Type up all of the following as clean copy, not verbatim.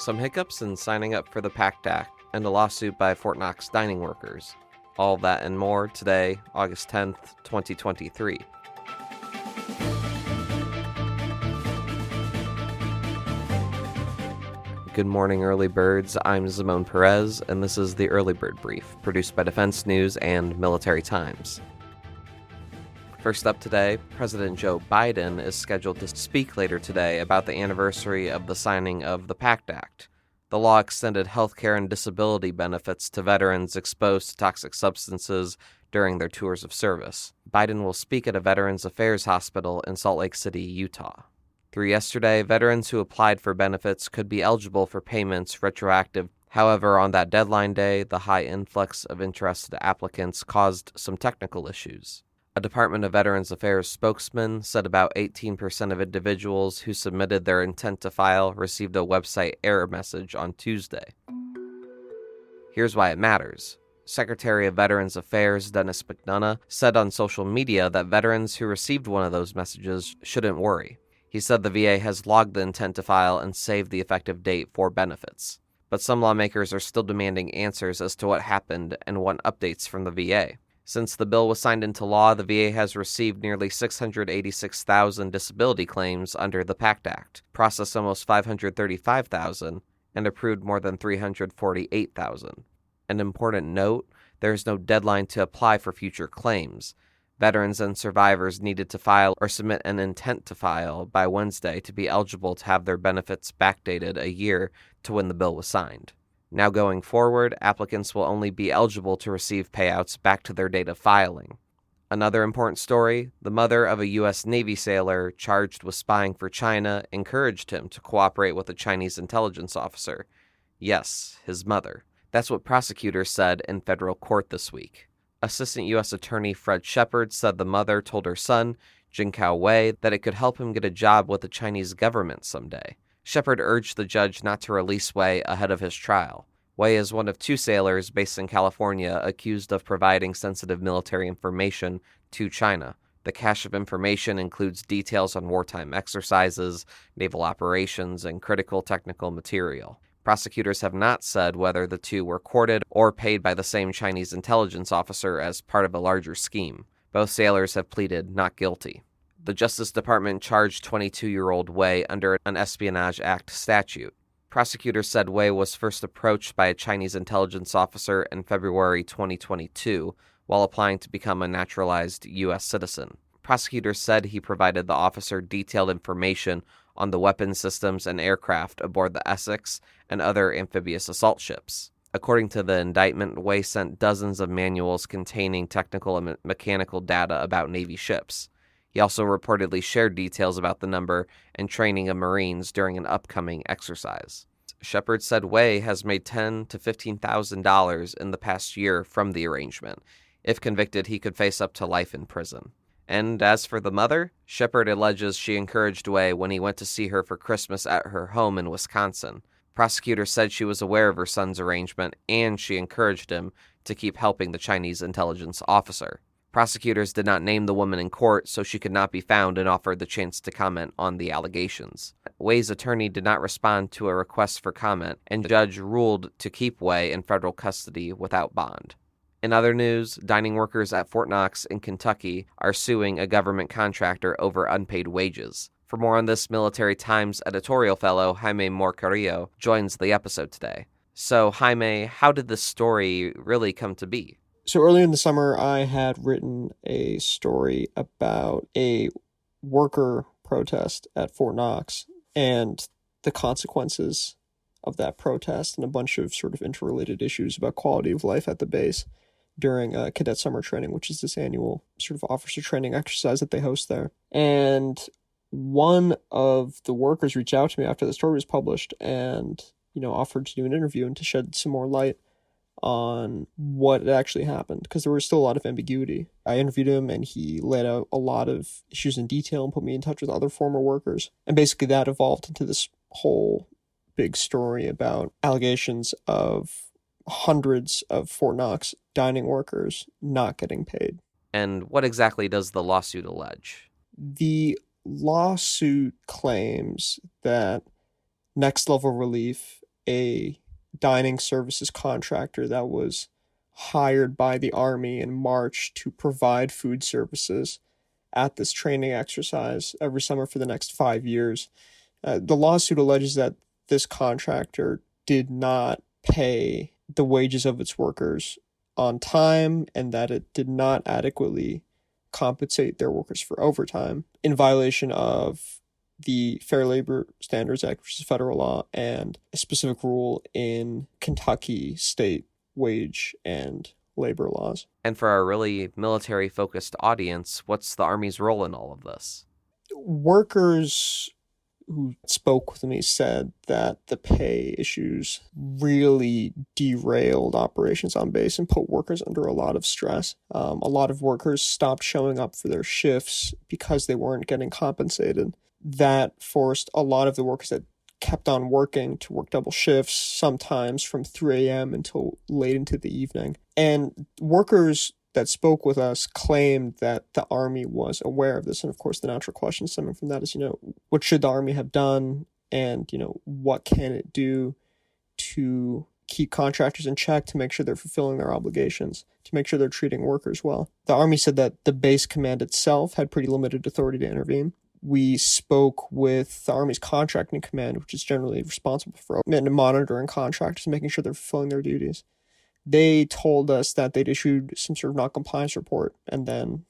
some hiccups in signing up for the PACT Act, and a lawsuit by Fort Knox dining workers. All that and more today, August 10th, 2023. Good morning, early birds. I'm Zimone Perez, and this is the Early Bird Brief, produced by Defense News and Military Times. First up today, President Joe Biden is scheduled to speak later today about the anniversary of the signing of the PACT Act. The law extended healthcare and disability benefits to veterans exposed to toxic substances during their tours of service. Biden will speak at a Veterans Affairs hospital in Salt Lake City, Utah. Through yesterday, veterans who applied for benefits could be eligible for payments retroactive. However, on that deadline day, the high influx of interested applicants caused some technical issues. A Department of Veterans Affairs spokesman said about 18% of individuals who submitted their intent to file received a website error message on Tuesday. Here's why it matters. Secretary of Veterans Affairs Dennis McDonough said on social media that veterans who received one of those messages shouldn't worry. He said the VA has logged the intent to file and saved the effective date for benefits. But some lawmakers are still demanding answers as to what happened and want updates from the VA. Since the bill was signed into law, the VA has received nearly 686,000 disability claims under the PACT Act, processed almost 535,000, and approved more than 348,000. An important note, there is no deadline to apply for future claims. Veterans and survivors needed to file or submit an intent to file by Wednesday to be eligible to have their benefits backdated a year to when the bill was signed. Now going forward, applicants will only be eligible to receive payouts back to their date of filing. Another important story, the mother of a U.S. Navy sailor charged with spying for China encouraged him to cooperate with a Chinese intelligence officer. Yes, his mother. That's what prosecutors said in federal court this week. Assistant U.S. Attorney Fred Shepard said the mother told her son, Jinkao Wei, that it could help him get a job with the Chinese government someday. Shepard urged the judge not to release Wei ahead of his trial. Wei is one of two sailors based in California accused of providing sensitive military information to China. The cache of information includes details on wartime exercises, naval operations, and critical technical material. Prosecutors have not said whether the two were courted or paid by the same Chinese intelligence officer as part of a larger scheme. Both sailors have pleaded not guilty. The Justice Department charged 22-year-old Wei under an Espionage Act statute. Prosecutors said Wei was first approached by a Chinese intelligence officer in February 2022 while applying to become a naturalized U.S. citizen. Prosecutors said he provided the officer detailed information on the weapon systems and aircraft aboard the Essex and other amphibious assault ships. According to the indictment, Wei sent dozens of manuals containing technical and mechanical data about Navy ships. He also reportedly shared details about the number and training of Marines during an upcoming exercise. Shepard said Wei has made $10,000 to $15,000 in the past year from the arrangement. If convicted, he could face up to life in prison. And as for the mother, Shepard alleges she encouraged Wei when he went to see her for Christmas at her home in Wisconsin. Prosecutors said she was aware of her son's arrangement, and she encouraged him to keep helping the Chinese intelligence officer. Prosecutors did not name the woman in court, so she could not be found and offered the chance to comment on the allegations. Wei's attorney did not respond to a request for comment, and the judge ruled to keep Wei in federal custody without bond. In other news, dining workers at Fort Knox in Kentucky are suing a government contractor over unpaid wages. For more on this, Military Times editorial fellow Jaime Morcarillo joins the episode today. So, Jaime, how did this story really come to be? So earlier in the summer, I had written a story about a worker protest at Fort Knox and the consequences of that protest and a bunch of sort of interrelated issues about quality of life at the base during Cadet Summer Training, which is this annual sort of officer training exercise that they host there. And one of the workers reached out to me after the story was published and, offered to do an interview and to shed some more light on what had actually happened, because there was still a lot of ambiguity. I interviewed him and he laid out a lot of issues in detail and put me in touch with other former workers. And basically that evolved into this whole big story about allegations of hundreds of Fort Knox dining workers not getting paid. And what exactly does the lawsuit allege? The lawsuit claims that Next Level Relief a dining services contractor that was hired by the Army in March to provide food services at this training exercise every summer for the next 5 years. The lawsuit alleges that this contractor did not pay the wages of its workers on time and that it did not adequately compensate their workers for overtime in violation of the Fair Labor Standards Act, which is federal law, and a specific rule in Kentucky state wage and labor laws. And for our really military-focused audience, what's the Army's role in all of this? Workers who spoke with me said that the pay issues really derailed operations on base and put workers under a lot of stress. A lot of workers stopped showing up for their shifts because they weren't getting compensated. That forced a lot of the workers that kept on working to work double shifts, sometimes from 3 a.m. until late into the evening. And workers that spoke with us claimed that the Army was aware of this. And of course, the natural question stemming from that is, what should the Army have done? And, what can it do to keep contractors in check, to make sure they're fulfilling their obligations, to make sure they're treating workers well? The Army said that the base command itself had pretty limited authority to intervene. We spoke with the Army's contracting command, which is generally responsible for monitoring contractors and making sure they're fulfilling their duties. They told us that they'd issued some sort of non-compliance report and then,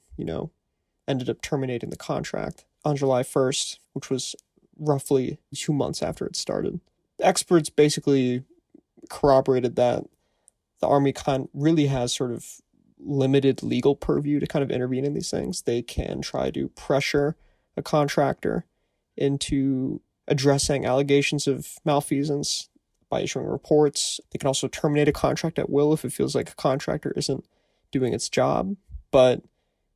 ended up terminating the contract on July 1st, which was roughly 2 months after it started. Experts basically corroborated that the Army really has sort of limited legal purview to kind of intervene in these things. They can try to pressure a contractor into addressing allegations of malfeasance by issuing reports. They can also terminate a contract at will if it feels like a contractor isn't doing its job. But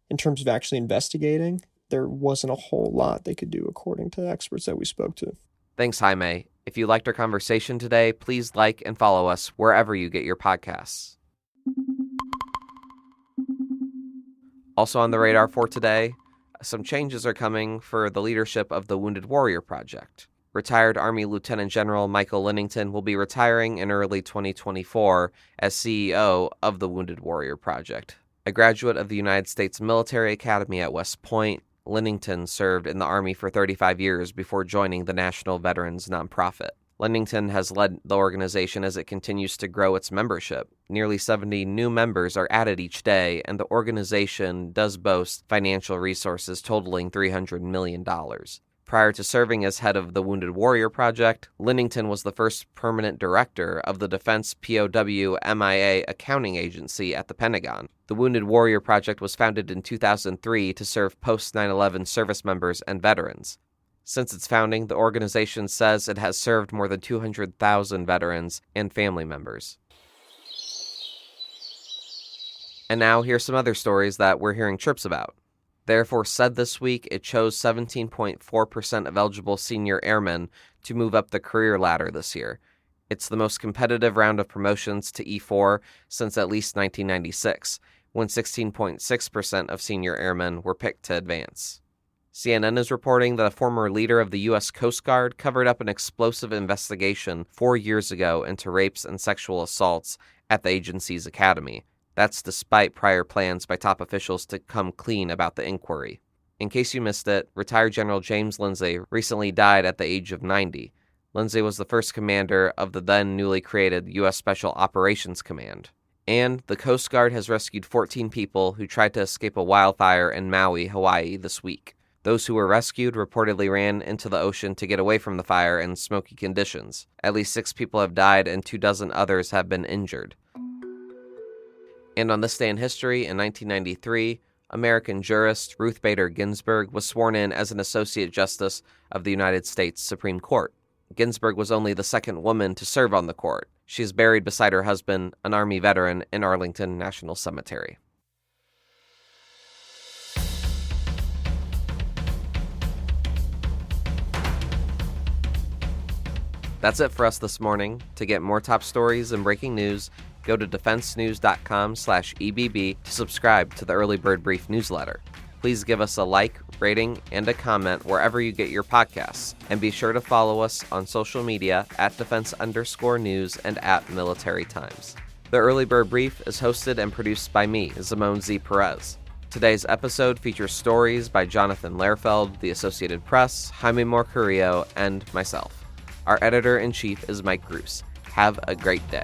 in terms of actually investigating, there wasn't a whole lot they could do, according to experts that we spoke to. Thanks, Jaime. If you liked our conversation today, please like and follow us wherever you get your podcasts. Also on the radar for today, some changes are coming for the leadership of the Wounded Warrior Project. Retired Army Lieutenant General Michael Lennington will be retiring in early 2024 as CEO of the Wounded Warrior Project. A graduate of the United States Military Academy at West Point, Lennington served in the Army for 35 years before joining the National Veterans Nonprofit. Lennington has led the organization as it continues to grow its membership. Nearly 70 new members are added each day, and the organization does boast financial resources totaling $300 million. Prior to serving as head of the Wounded Warrior Project, Lennington was the first permanent director of the Defense POW MIA accounting agency at the Pentagon. The Wounded Warrior Project was founded in 2003 to serve post-9/11 service members and veterans. Since its founding, the organization says it has served more than 200,000 veterans and family members. And now, here's some other stories that we're hearing chirps about. The Air Force said this week it chose 17.4% of eligible senior airmen to move up the career ladder this year. It's the most competitive round of promotions to E4 since at least 1996, when 16.6% of senior airmen were picked to advance. CNN is reporting that a former leader of the U.S. Coast Guard covered up an explosive investigation 4 years ago into rapes and sexual assaults at the agency's academy. That's despite prior plans by top officials to come clean about the inquiry. In case you missed it, retired General James Lindsay recently died at the age of 90. Lindsay was the first commander of the then newly created U.S. Special Operations Command. And the Coast Guard has rescued 14 people who tried to escape a wildfire in Maui, Hawaii this week. Those who were rescued reportedly ran into the ocean to get away from the fire in smoky conditions. At least 6 people have died and 24 others have been injured. And on this day in history, in 1993, American jurist Ruth Bader Ginsburg was sworn in as an Associate Justice of the United States Supreme Court. Ginsburg was only the second woman to serve on the court. She is buried beside her husband, an Army veteran, in Arlington National Cemetery. That's it for us this morning. To get more top stories and breaking news, go to defensenews.com/EBB to subscribe to the Early Bird Brief newsletter. Please give us a like, rating, and a comment wherever you get your podcasts. And be sure to follow us on social media at defense_news and at Military Times. The Early Bird Brief is hosted and produced by me, Zimone Z. Perez. Today's episode features stories by Jonathan Lehrfeld, the Associated Press, Jaime Morcarillo, and myself. Our editor-in-chief is Mike Gruss. Have a great day.